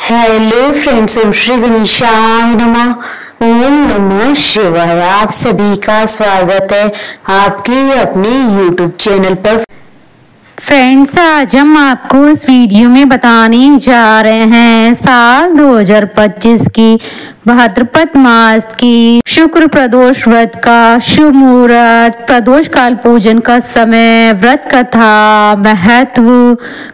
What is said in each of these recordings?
Hello friends, ओम श्री गणेशाय नमः। ओम नमः शिवाय। आप सभी का स्वागत है आपके अपने यूट्यूब चैनल पर। फ्रेंड्स, आज हम आपको इस वीडियो में बताने जा रहे हैं साल 2025 की भाद्रपद मास की शुक्र प्रदोष व्रत का शुभ मुहूर्त, प्रदोष काल पूजन का समय, व्रत कथा, महत्व,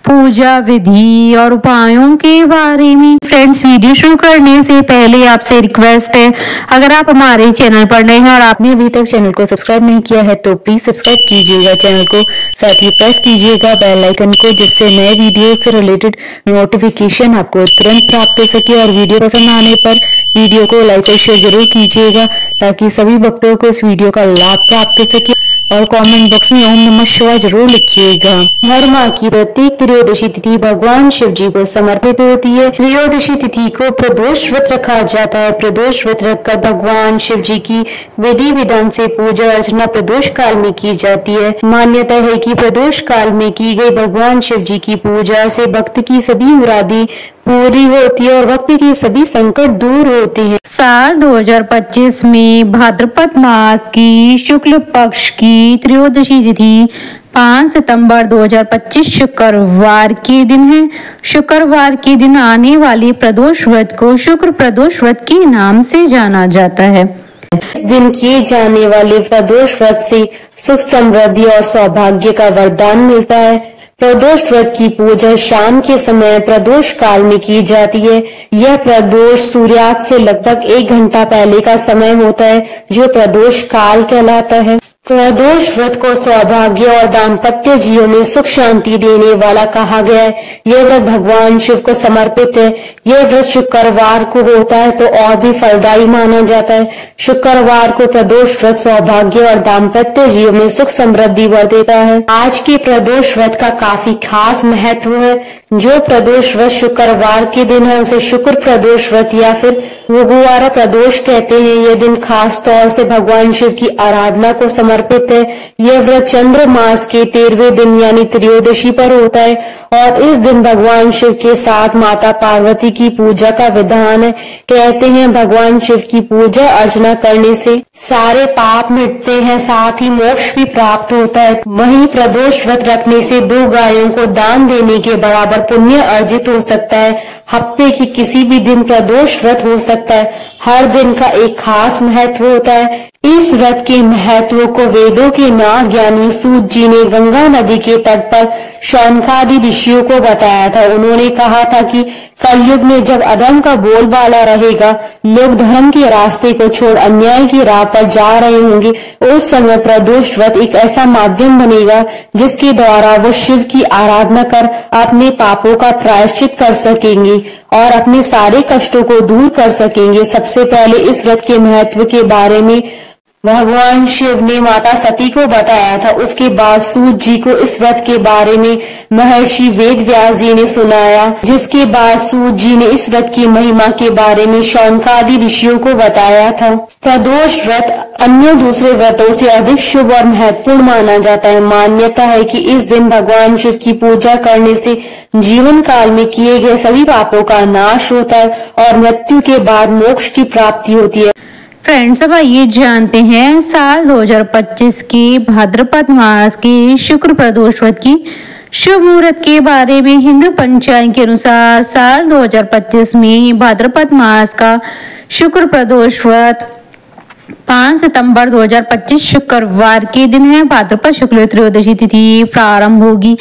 पूजा विधि और उपायों के बारे में। फ्रेंड्स, वीडियो शुरू करने से पहले आपसे रिक्वेस्ट है, अगर आप हमारे चैनल पर नए हैं और आपने अभी तक चैनल को सब्सक्राइब नहीं किया है तो प्लीज सब्सक्राइब कीजिएगा चैनल को, साथ ही प्रेस कीजिएगा बेल आइकन को, जिससे नए वीडियो से रिलेटेड नोटिफिकेशन आपको तुरंत प्राप्त हो सके। और वीडियो पसंद आने पर वीडियो को लाइक और शेयर जरूर कीजिएगा ताकि सभी भक्तों को इस वीडियो का लाभ प्राप्त हो सके। और कमेंट बॉक्स में ओम नमः शिवाय जरूर लिखिएगा। हर माह की प्रत्येक त्रयोदशी तिथि भगवान शिव जी को समर्पित होती है। त्रयोदशी तिथि को प्रदोष व्रत रखा जाता है। प्रदोष व्रत रखकर भगवान शिव जी की विधि विधान से पूजा अर्चना प्रदोष काल में की जाती है। मान्यता है कि प्रदोष काल में की गई भगवान शिव जी की पूजा से भक्त की सभी मुरादें पूरी होती है और भक्ति के सभी संकट दूर होते हैं। साल 2025 में भाद्रपद मास की शुक्ल पक्ष की त्रयोदशी तिथि 5 सितंबर 2025 शुक्रवार के दिन है। शुक्रवार के दिन आने वाले प्रदोष व्रत को शुक्र प्रदोष व्रत के नाम से जाना जाता है। इस दिन किए जाने वाले प्रदोष व्रत से सुख समृद्धि और सौभाग्य का वरदान मिलता है। प्रदोष व्रत की पूजा शाम के समय प्रदोष काल में की जाती है। यह प्रदोष सूर्यास्त से लगभग 1 घंटा पहले का समय होता है, जो प्रदोष काल कहलाता है। प्रदोष व्रत को सौभाग्य और दाम्पत्य जीवन में सुख शांति देने वाला कहा गया है। यह व्रत भगवान शिव को समर्पित है। यह व्रत शुक्रवार को होता है तो और भी फलदायी माना जाता है। शुक्रवार को प्रदोष व्रत सौभाग्य और दाम्पत्य जीवन में सुख समृद्धि भर देता है। आज के प्रदोष व्रत का काफी खास महत्व है। जो प्रदोष व्रत शुक्रवार के दिन है उसे शुक्र प्रदोष व्रत या फिर भृगुवारा प्रदोष कहते हैं। यह दिन खास तौर से भगवान शिव की आराधना को समर्पित है। यह व्रत चंद्र मास के 13वें दिन यानी त्रयोदशी पर होता है और इस दिन भगवान शिव के साथ माता पार्वती की पूजा का विधान है। कहते हैं भगवान शिव की पूजा अर्चना करने से सारे पाप मिटते हैं, साथ ही मोक्ष भी प्राप्त होता है। वहीं प्रदोष व्रत रखने से 2 गायों को दान देने के बराबर पुण्य अर्जित हो सकता है। हफ्ते की किसी भी दिन प्रदोष व्रत हो सकता है। हर दिन का एक खास महत्व होता है। इस व्रत के महत्व को वेदों के नाग ज्ञानी सूत जी ने गंगा नदी के तट पर शौनकादि ऋषियों को बताया था। उन्होंने कहा था कि कलयुग में जब अधर्म का बोलबाला रहेगा, लोग धर्म के रास्ते को छोड़ अन्याय की राह पर जा रहे होंगे, उस समय प्रदोष व्रत एक ऐसा माध्यम बनेगा जिसके द्वारा वो शिव की आराधना कर अपने पापों का प्रायश्चित कर सकेंगे और अपने सारे कष्टों को दूर कर सकेंगे। सबसे पहले इस व्रत के महत्व के बारे में भगवान शिव ने माता सती को बताया था। उसके बाद सूत जी को इस व्रत के बारे में महर्षि वेद व्यास जी ने सुनाया, जिसके बाद सूत जी ने इस व्रत की महिमा के बारे में शौनकादि ऋषियों को बताया था। प्रदोष व्रत अन्य दूसरे व्रतों से अधिक शुभ और महत्वपूर्ण माना जाता है। मान्यता है कि इस दिन भगवान शिव की पूजा करने से जीवन काल में किए गए सभी पापों का नाश होता है और मृत्यु के बाद मोक्ष की प्राप्ति होती है। फ्रेंड्स, अब आइए जानते हैं साल 2025 की भाद्रपद मास की शुक्र प्रदोष व्रत की शुभ मुहूर्त के बारे में। हिंदू पंचांग के अनुसार साल 2025 में भाद्रपद मास का शुक्र प्रदोष व्रत 5 सितंबर 2025 शुक्रवार के दिन है। भाद्रपद शुक्ल त्रयोदशी तिथि प्रारंभ होगी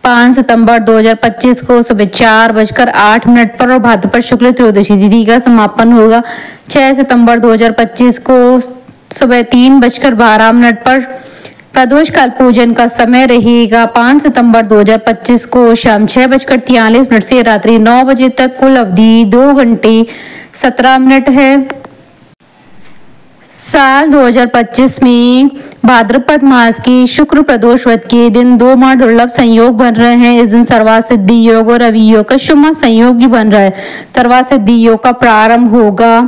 5 सितंबर 2025 को सुबह 4:08 पर और भाद्रपद शुक्ल त्रयोदशी तिथि का समापन होगा 6 सितंबर 2025 को सुबह 3:12 पर। प्रदोष काल पूजन का समय रहेगा 5 सितंबर 2025 को शाम 6:43 से रात्रि 9 बजे तक। कुल अवधि 2 घंटे 17 मिनट है। साल 2025 में भाद्रपद मास की शुक्र प्रदोष व्रत के दिन दो माह दुर्लभ संयोग बन रहे हैं। इस दिन सर्वासिद्धि योग और रवि योग का शुभ संयोग भी बन रहा है। सर्वासिद्धि योग का प्रारंभ होगा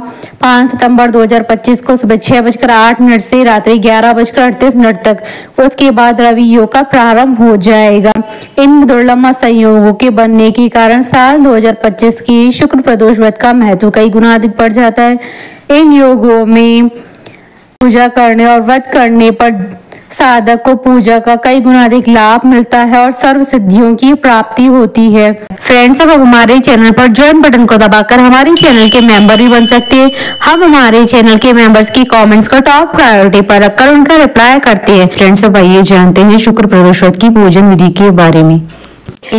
5 सितंबर 2025 को सुबह 6:08 से रात्रि 11:38 तक। उसके बाद रवि योग का प्रारंभ हो जाएगा। इन दुर्लभ संयोगों के बनने के कारण साल 2025 की शुक्र प्रदोष व्रत का महत्व कई गुना अधिक बढ़ जाता है। इन योगों में पूजा करने और व्रत करने पर साधक को पूजा का कई गुना अधिक लाभ मिलता है और सर्व सिद्धियों की प्राप्ति होती है। फ्रेंड्स, अब हमारे चैनल पर ज्वाइन बटन को दबाकर हमारे चैनल के मेंबर भी बन सकते हैं। हम हमारे चैनल के मेंबर्स की कमेंट्स को टॉप प्रायोरिटी पर रखकर उनका रिप्लाई करते हैं। फ्रेंड्स, अब आइए जानते हैं शुक्र प्रदोष व्रत की पूजन विधि के बारे में।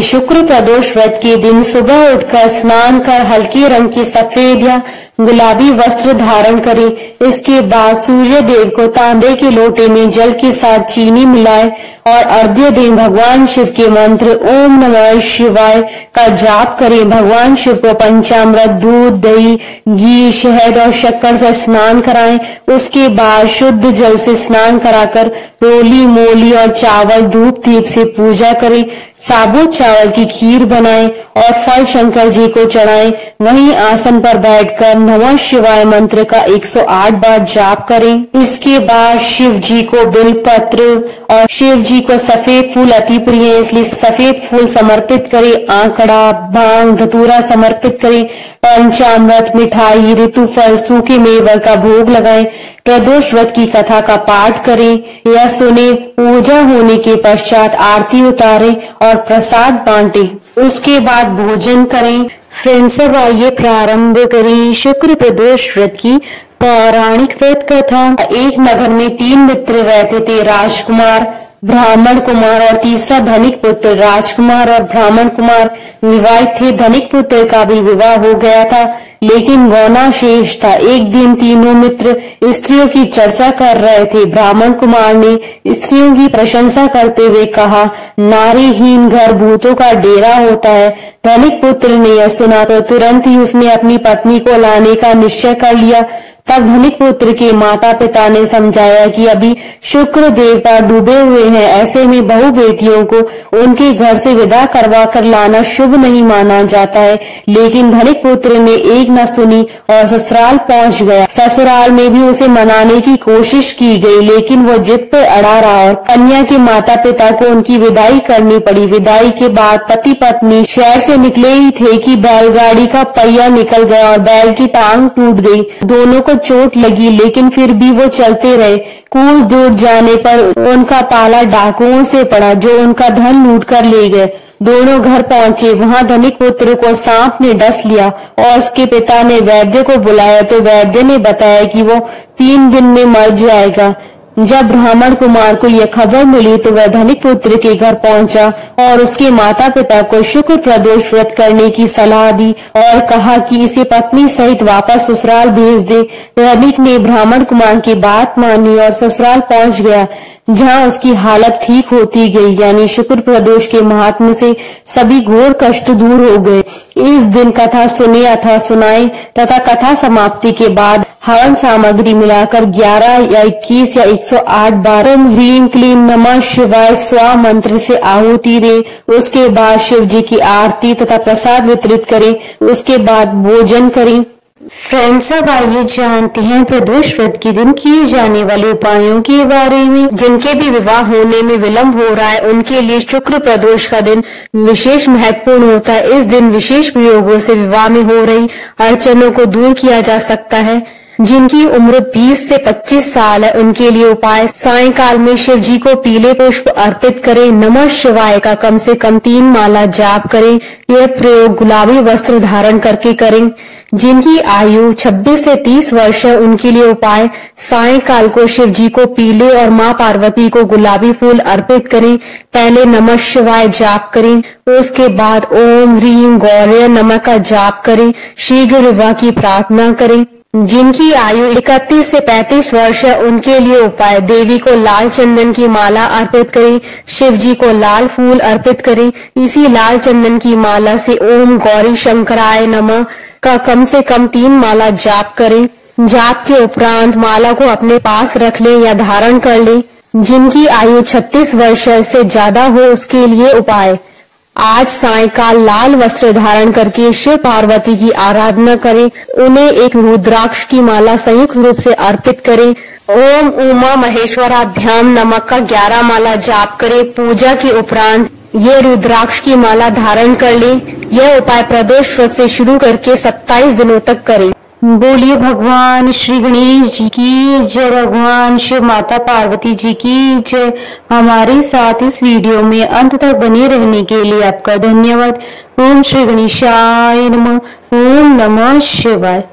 शुक्र प्रदोष व्रत के दिन सुबह उठकर स्नान कर हल्के रंग की सफेद या गुलाबी वस्त्र धारण करें। इसके बाद सूर्य देव को तांबे के लोटे में जल के साथ चीनी मिलाए और अर्घ्य दें। भगवान शिव के मंत्र ओम नमः शिवाय का जाप करें। भगवान शिव को पंचामृत, दूध, दही, घी, शहद और शक्कर से स्नान कराएं। उसके बाद शुद्ध जल से स्नान कराकर रोली, मोली और चावल धूप दीप से पूजा करें। साबुत चावल की खीर बनाएं और फल शंकर जी को चढ़ाएं। वहीं आसन पर बैठकर नमः शिवाय मंत्र का 108 बार जाप करें। इसके बाद शिव जी को बिल पत्र और शिव जी को सफेद फूल अति प्रिय है, इसलिए सफेद फूल समर्पित करें। आंकड़ा, भांग, धतूरा समर्पित करें। पंचामृत, मिठाई, ऋतु फल, सूखे मेवे का भोग लगाएं। प्रदोष व्रत की कथा का पाठ करें या सुने। पूजा होने के पश्चात आरती उतारें और प्रसाद बांटे। उसके बाद भोजन करें। फ्रेंड्स, अब आइए प्रारंभ करें शुक्र प्रदोष व्रत की पौराणिक व्रत कथा। एक नगर में 3 मित्र रहते थे, राजकुमार, ब्राह्मण कुमार और तीसरा धनिक पुत्र। राजकुमार और ब्राह्मण कुमार विवाहित थे। धनिक पुत्र का भी विवाह हो गया था, लेकिन गौना शेष था। एक दिन तीनों मित्र स्त्रियों की चर्चा कर रहे थे। ब्राह्मण कुमार ने स्त्रियों की प्रशंसा करते हुए कहा, नारीहीन घर भूतों का डेरा होता है। धनिक पुत्र ने यह सुना तो तुरंत ही उसने अपनी पत्नी को लाने का निश्चय कर लिया। तब धनिक पुत्र के माता पिता ने समझाया कि अभी शुक्र देवता डूबे हुए हैं, ऐसे में बहु बेटियों को उनके घर से विदा करवा कर लाना शुभ नहीं माना जाता है। लेकिन धनिक पुत्र ने एक न सुनी और ससुराल पहुंच गया। ससुराल में भी उसे मनाने की कोशिश की गई, लेकिन वो जिद पर अड़ा रहा और कन्या के माता पिता को उनकी विदाई करनी पड़ी। विदाई के बाद पति पत्नी शहर से निकले ही थे कि बैलगाड़ी का पहिया निकल गया और बैल की टांग टूट गई। दोनों को चोट लगी, लेकिन फिर भी वो चलते रहे। कुछ दूर जाने पर उनका पाला डाकुओं से पड़ा, जो उनका धन लूट कर ले गए। दोनों घर पहुंचे। वहां धनिक पुत्र को सांप ने डस लिया और उसके पिता ने वैद्य को बुलाया तो वैद्य ने बताया कि वो 3 दिन में मर जाएगा। जब ब्राह्मण कुमार को यह खबर मिली तो वह धनिक पुत्र के घर पहुंचा और उसके माता पिता को शुक्र प्रदोष व्रत करने की सलाह दी और कहा कि इसे पत्नी सहित वापस ससुराल भेज दे। धनिक ने ब्राह्मण कुमार की बात मानी और ससुराल पहुंच गया, जहां उसकी हालत ठीक होती गई। यानी शुक्र प्रदोष के महात्म्य से सभी घोर कष्ट दूर हो गए। इस दिन कथा सुने अथवा सुनाए तथा कथा समाप्ति के बाद हवन सामग्री मिलाकर 11 या 21 या 108 बार ओम ह्रीम क्लीम नमः शिवाय स्वा मंत्र से आहुति दे। उसके बाद शिव जी की आरती तथा प्रसाद वितरित करें। उसके बाद भोजन करें। फ्रेंड्स, अब आइए जानते हैं प्रदोष व्रत के दिन किए जाने वाले उपायों के बारे में। जिनके भी विवाह होने में विलंब हो रहा है, उनके लिए शुक्र प्रदोष का दिन विशेष महत्वपूर्ण होता है। इस दिन विशेष प्रयोगों से विवाह में हो रही अड़चनों को दूर किया जा सकता है। जिनकी उम्र 20 से 25 साल है, उनके लिए उपाय, सायंकाल में शिव जी को पीले पुष्प अर्पित करें। नमः शिवाय का कम से कम 3 माला जाप करें। यह प्रयोग गुलाबी वस्त्र धारण करके करें। जिनकी आयु 26 से 30 वर्ष है, उनके लिए उपाय, सायंकाल को शिव जी को पीले और माँ पार्वती को गुलाबी फूल अर्पित करें। पहले नमः शिवाय जाप करें, उसके बाद ओम ह्रीम गौरय नमः का जाप करें। शीघ्र विवाह की प्रार्थना करें। जिनकी आयु 31 से 35 वर्ष है, उनके लिए उपाय, देवी को लाल चंदन की माला अर्पित करें। शिव जी को लाल फूल अर्पित करें। इसी लाल चंदन की माला से ओम गौरी शंकराय नमः का कम से कम 3 माला जाप करें। जाप के उपरांत माला को अपने पास रख ले या धारण कर ले। जिनकी आयु 36 वर्ष से ज्यादा हो उसके लिए उपाय। आज सायंकाल लाल वस्त्र धारण करके शिव पार्वती की आराधना करें। उन्हें एक रुद्राक्ष की माला संयुक्त रूप से अर्पित करें। ओम उमा महेश्वराभ्याम नमः का 11 माला जाप करें। पूजा के उपरांत ये रुद्राक्ष की माला धारण कर ले। यह उपाय प्रदोष व्रत से शुरू करके 27 दिनों तक करें। बोलिए भगवान श्री गणेश जी की जय, भगवान शिव माता पार्वती जी की जय। हमारे साथ इस वीडियो में अंत तक बने रहने के लिए आपका धन्यवाद। ओम श्री गणेशाय नमः। ओम नमः शिवाय।